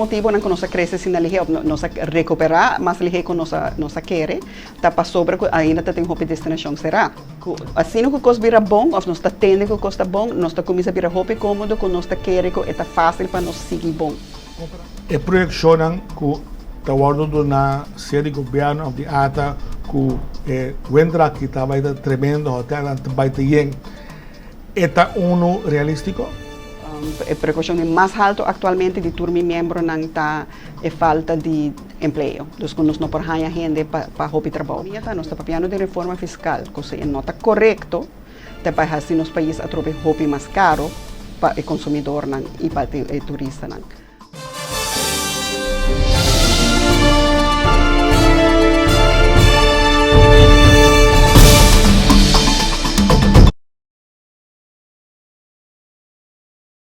motivo na nossa cresce sin lihe nossa recuperar mas lihe com nossa quere tá para sobre ainda tá tem hope destinação será assim que cos vira bom of nós tá tende que costa bom nós tá começa vira hope cômodo com nós tá quere que é fácil para nós seguir bom e projecionam que tawado do na série governo de ata que vendrá que tá vai tremendo hotel vai ter yen eta uno realístico a precaução mais alto atualmente de turmi membro não está é falta de emprego. Então, nós não podemos gente para roubar trabalho. Nós estamos falando de reforma fiscal, que não está correto, para assim nos países a trocar roupa mais caro para o consumidor e para o turista.